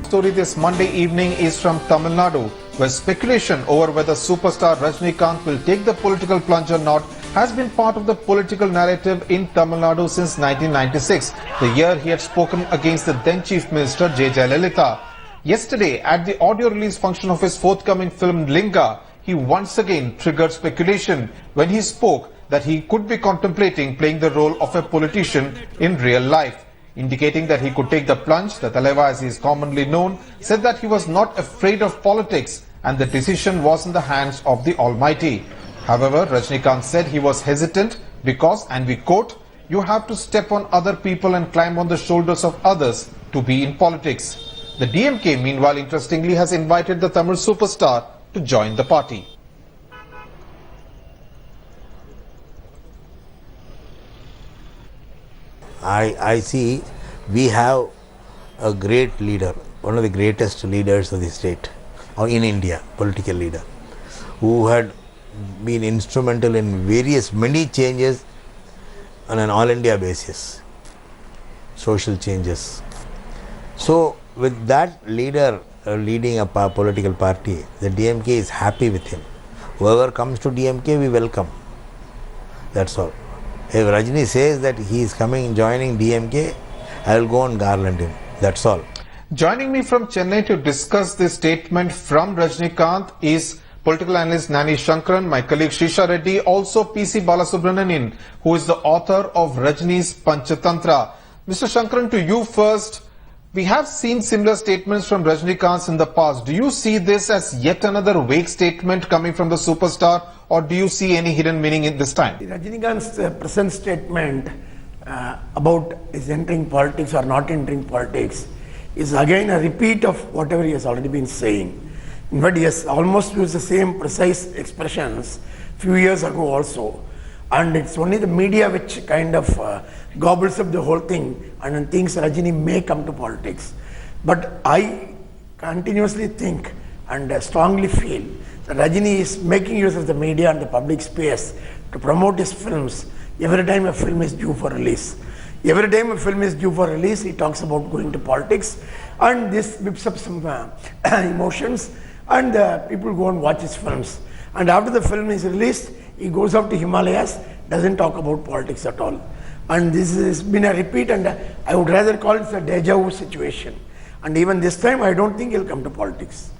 story this Monday evening is from Tamil Nadu, where speculation over whether superstar Rajnikanth will take the political plunge or not has been part of the political narrative in Tamil Nadu since 1996, the year he had spoken against the then Chief Minister J. Jayalalitha. Yesterday, at the audio release function of his forthcoming film Linga, he once again triggered speculation when he spoke that he could be contemplating playing the role of a politician in real life. Indicating that he could take the plunge, the Talaiva, as he is commonly known, said that he was not afraid of politics and the decision was in the hands of the Almighty. However, Rajnikanth said he was hesitant because, and we quote, "You have to step on other people and climb on the shoulders of others to be in politics." The DMK, meanwhile, interestingly, has invited the Tamil superstar to join the party. I see we have a great leader, one of the greatest leaders of the state, or in India, political leader, who had been instrumental in many changes on an all India basis, social changes. So with that leader leading a political party, the DMK is happy with him. Whoever comes to DMK, we welcome. That's all. If Rajni says that he is joining DMK, I will go and garland him. That's all. Joining me from Chennai to discuss this statement from Rajnikanth is political analyst Nani Shankaran, my colleague Shisha Reddy, also PC Balasubramanian, who is the author of Rajni's Panchatantra. Mr. Shankaran, to you first. We have seen similar statements from Rajnikanth in the past. Do you see this as yet another vague statement coming from the superstar, or do you see any hidden meaning in this time? Rajnikanth's present statement about his entering politics or not entering politics is again a repeat of whatever he has already been saying. In fact, he has almost used the same precise expressions few years ago also. And it's only the media which kind of gobbles up the whole thing and thinks Rajini may come to politics. But I continuously think and strongly feel that Rajini is making use of the media and the public space to promote his films every time a film is due for release. Every time a film is due for release, he talks about going to politics, and this whips up some emotions, and people go and watch his films. And after the film is released, he goes up to Himalayas, doesn't talk about politics at all. And this has been a repeat, and I would rather call it a deja vu situation. And even this time, I don't think he'll come to politics.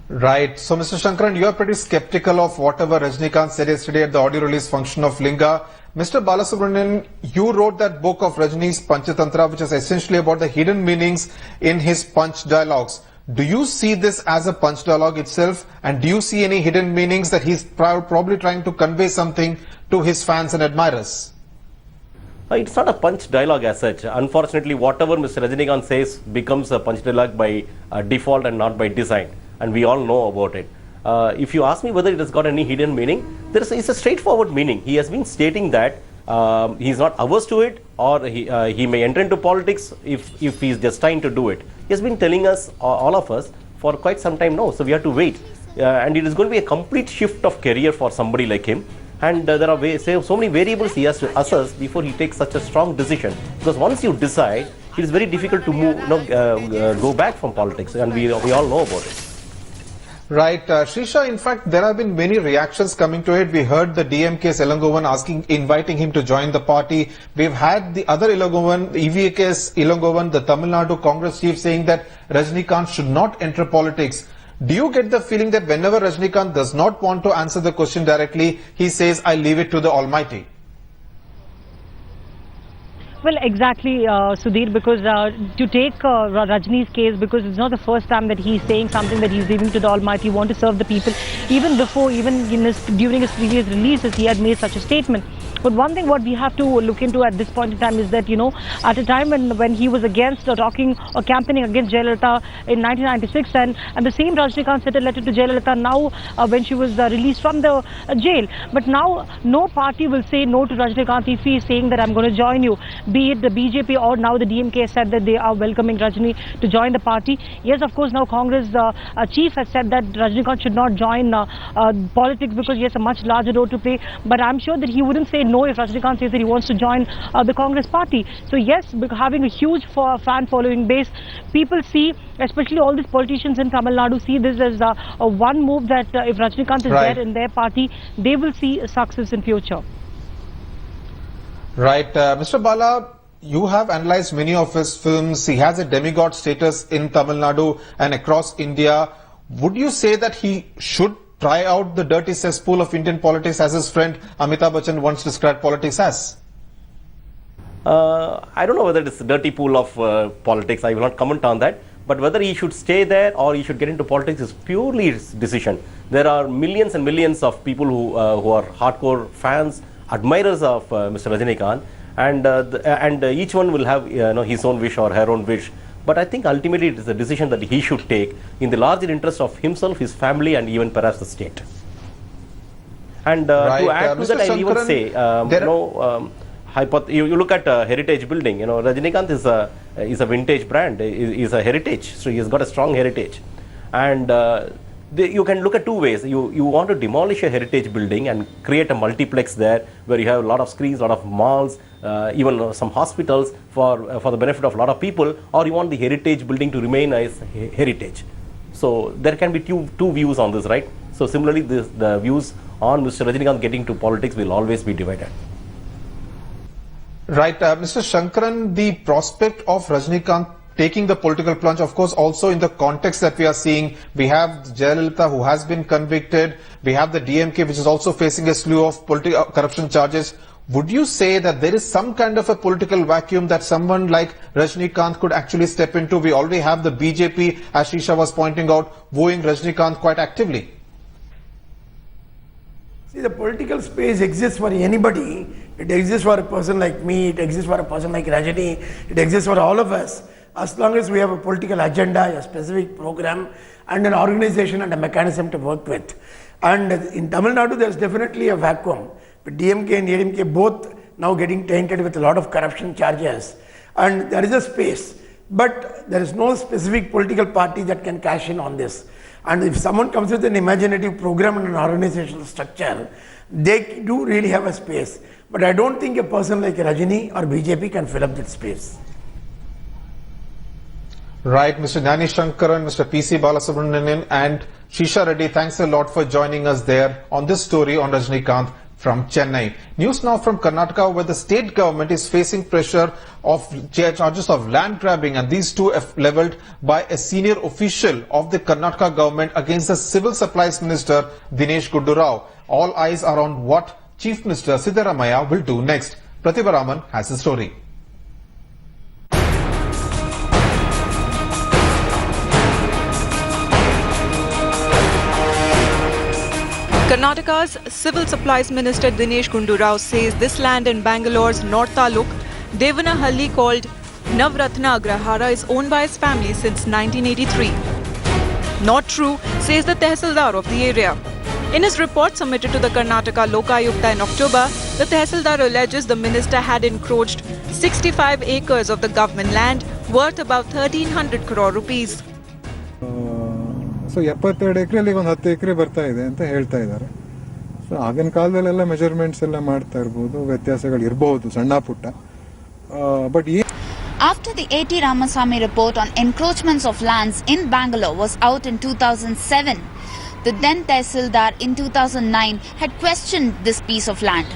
Right. So, Mr. Shankaran, you are pretty skeptical of whatever Rajnikanth said yesterday at the audio release function of Linga. Mr. Balasubramanian, you wrote that book of Rajni's Panchatantra, which is essentially about the hidden meanings in his punch dialogues. Do you see this as a punch dialogue itself, and do you see any hidden meanings that he's probably trying to convey something to his fans and admirers? It's not a punch dialogue as such. Unfortunately, whatever Mr. Rajnikanth says becomes a punch dialogue by default and not by design, and we all know about it. If you ask me whether it has got any hidden meaning, it's a straightforward meaning. He has been stating that he is not averse to it, or he may enter into politics if he is destined to do it. He has been telling us, all of us, for quite some time now, so we have to wait. And it is going to be a complete shift of career for somebody like him. And there are so many variables he has to assess before he takes such a strong decision. Because once you decide, it is very difficult to go back from politics, and we all know about it. Right. Shisha, in fact, there have been many reactions coming to it. We heard the DMK's Ilangovan inviting him to join the party. We've had the other Ilangovan, EVK's Ilangovan, the Tamil Nadu Congress chief, saying that Rajnikanth should not enter politics. Do you get the feeling that whenever Rajnikanth does not want to answer the question directly, he says, "I leave it to the Almighty"? Well, exactly, Sudhir, because to take Rajni's case, because it's not the first time that he's saying something that he's leaving to the Almighty, want to serve the people. Even before, during his previous releases, he had made such a statement. But one thing what we have to look into at this point in time is that, at a time when he was against talking or campaigning against Jayalalitha in 1996, and the same Rajnikanth sent a letter to Jayalalitha now when she was released from the jail. But now no party will say no to Rajnikanth if he is saying that I'm going to join you. Be it the BJP or now the DMK said that they are welcoming Rajni to join the party. Yes, of course, now Congress chief has said that Rajnikanth should not join politics because he has a much larger role to play. But I'm sure that he wouldn't say know if Rajnikanth says that he wants to join the Congress party. So yes, having a huge fan following base, people see, especially all these politicians in Tamil Nadu, see this as a one move that if Rajnikanth is there in their party, they will see success in future. Right. Mr. Bala, you have analyzed many of his films. He has a demigod status in Tamil Nadu and across India. Would you say that he should try out the dirty cesspool of Indian politics as his friend Amitabh Bachchan once described politics as? I don't know whether it's a dirty pool of politics. I will not comment on that. But whether he should stay there or he should get into politics is purely his decision. There are millions and millions of people who are hardcore fans, admirers of Mr. Rajnikanth, and each one will have his own wish or her own wish. But I think ultimately it is a decision that he should take in the larger interest of himself, his family, and even perhaps the state. And to add to that, I will even say, you look at heritage building. Rajnikanth is a vintage brand, is a heritage, so he has got a strong heritage. And you can look at two ways. You want to demolish a heritage building and create a multiplex there where you have a lot of screens, a lot of malls, even some hospitals for the benefit of a lot of people, or you want the heritage building to remain as heritage. So there can be two views on this, right? So similarly, the views on Mr. Rajnikanth getting to politics will always be divided. Right. Mr. Shankaran, the prospect of Rajnikanth taking the political plunge, of course, also in the context that we are seeing, we have Jayalalitha who has been convicted, we have the DMK which is also facing a slew of corruption charges. Would you say that there is some kind of a political vacuum that someone like Rajnikanth could actually step into? We already have the BJP, as Shisha was pointing out, wooing Rajnikanth quite actively. See, the political space exists for anybody. It exists for a person like me, it exists for a person like Rajani, it exists for all of us. As long as we have a political agenda, a specific program, and an organization and a mechanism to work with. And in Tamil Nadu, there's definitely a vacuum. But DMK and ADMK both now getting tainted with a lot of corruption charges. And there is a space. But there is no specific political party that can cash in on this. And if someone comes with an imaginative program and an organizational structure, they do really have a space. But I don't think a person like Rajini or BJP can fill up that space. Right, Mr. Gnani Shankaran, Mr. PC Balasubramanian and Shisha Reddy, thanks a lot for joining us there on this story on Rajnikanth from Chennai. News now from Karnataka, where the state government is facing pressure of charges of land grabbing, and these two are levelled by a senior official of the Karnataka government against the Civil Supplies Minister Dinesh Gundu Rao. All eyes are on what Chief Minister Siddaramaiah will do next. Pratibha Raman has the story. Karnataka's Civil Supplies Minister Dinesh Gundu Rao says this land in Bangalore's North Taluk, Devanahalli, called Navratna Agrahara, is owned by his family since 1983. Not true, says the Tehsildar of the area. In his report submitted to the Karnataka Lokayukta in October, the Tehsildar alleges the minister had encroached 65 acres of the government land worth about 1300 crore rupees. So 72 ಎಕರೆಯಲ್ಲಿ ಒಂದು 10 ಎಕರೆ ಬರ್ತಾ ಇದೆ ಅಂತ ಹೇಳ್ತಾ ಇದ್ದಾರೆ. So ಆಗಿನ ಕಾಲದಲ್ಲೆಲ್ಲ measurements ಎಲ್ಲ ಮಾಡ್ತಾ ಇರಬಹುದು, ವ್ಯತ್ಯಾಸಗಳು ಇರಬಹುದು ಸಣ್ಣ ಪುಟ್ಟ. But After the A.T. Ramasamy report on encroachments of lands in Bangalore was out in 2007, the then Tehsildar in 2009 had questioned this piece of land.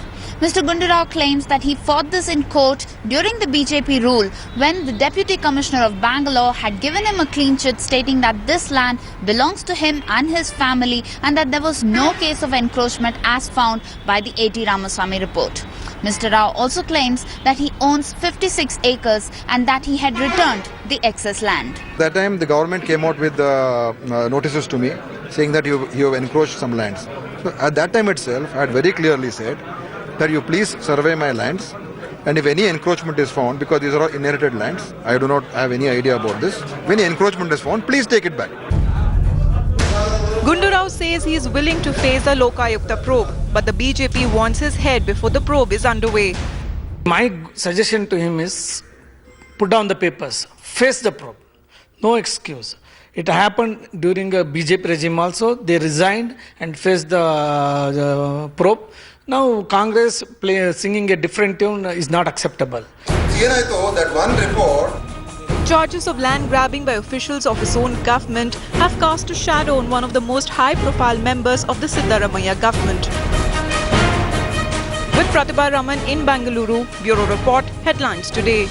Mr. Gundu Rao claims that he fought this in court during the BJP rule when the Deputy Commissioner of Bangalore had given him a clean chit stating that this land belongs to him and his family and that there was no case of encroachment as found by the A.T. Ramasamy report. Mr. Rao also claims that he owns 56 acres and that he had returned the excess land. That time the government came out with notices to me saying that you have encroached some lands. So at that time itself I had very clearly said that you please survey my lands, and if any encroachment is found, because these are all inherited lands, I do not have any idea about this, if any encroachment is found, please take it back. Gundu Rao says he is willing to face a Lokayukta probe, but the BJP wants his head before the probe is underway. My suggestion to him is put down the papers, face the probe, no excuse. It happened during a BJP regime also. They resigned and faced the probe. Now Congress singing a different tune is not acceptable. That one report. Charges of land grabbing by officials of his own government have cast a shadow on one of the most high-profile members of the Siddaramaiah government. With Pratibha Raman in Bangalore, Bureau Report, Headlines Today.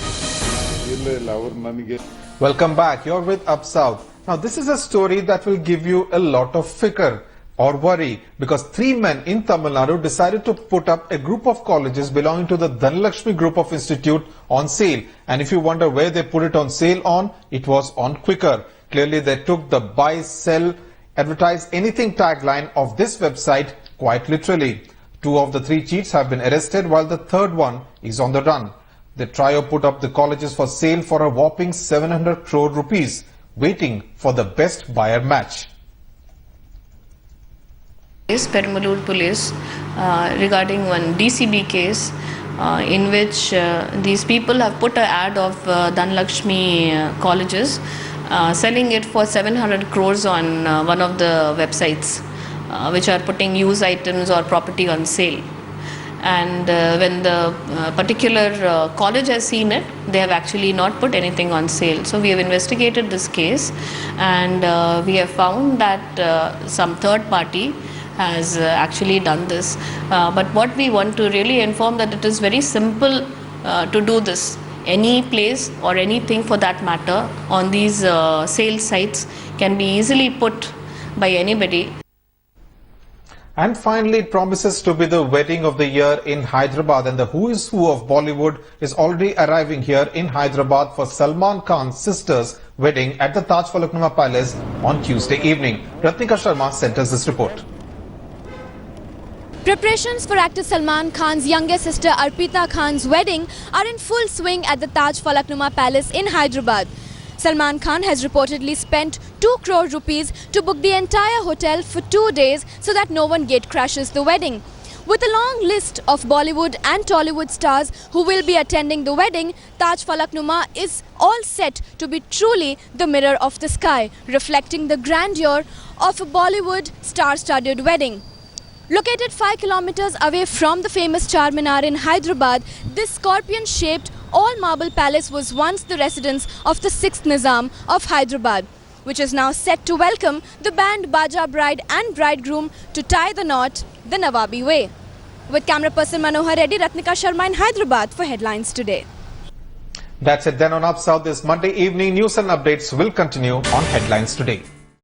Welcome back. You're with Up South. Now, this is a story that will give you a lot of fikr or worry because 3 men in Tamil Nadu decided to put up a group of colleges belonging to the Dhanlakshmi group of institute on sale. And if you wonder where they put it on sale on, it was on Quikr. Clearly, they took the buy, sell, advertise anything tagline of this website quite literally. 2 of the 3 cheats have been arrested while the third one is on the run. The trio put up the colleges for sale for a whopping 700 crore rupees, waiting for the best buyer match. Permalur police regarding one DCB case in which these people have put an ad of Dhanlakshmi colleges selling it for 700 crores on one of the websites which are putting used items or property on sale. And when the particular college has seen it, they have actually not put anything on sale. So we have investigated this case and we have found that some third party has actually done this. But what we want to really inform that it is very simple to do this. Any place or anything for that matter on these sales sites can be easily put by anybody. And finally, it promises to be the wedding of the year in Hyderabad, and the who is who of Bollywood is already arriving here in Hyderabad for Salman Khan's sister's wedding at the Taj Falaknuma Palace on Tuesday evening. Rajnikanth Sharma sent us this report. Preparations for actor Salman Khan's younger sister Arpita Khan's wedding are in full swing at the Taj Falaknuma Palace in Hyderabad. Salman Khan has reportedly spent 2 crore rupees to book the entire hotel for 2 days so that no one gate crashes the wedding. With a long list of Bollywood and Tollywood stars who will be attending the wedding, Taj Falaknuma is all set to be truly the mirror of the sky, reflecting the grandeur of a Bollywood star-studded wedding. Located 5 kilometers away from the famous Charminar in Hyderabad, this scorpion-shaped all-marble palace was once the residence of the 6th Nizam of Hyderabad, which is now set to welcome the band Baja bride and bridegroom to tie the knot the Nawabi way. With camera person Manohar Reddy, Ratnika Sharma in Hyderabad for Headlines Today. That's it then on Up South this Monday evening. News and updates will continue on Headlines Today.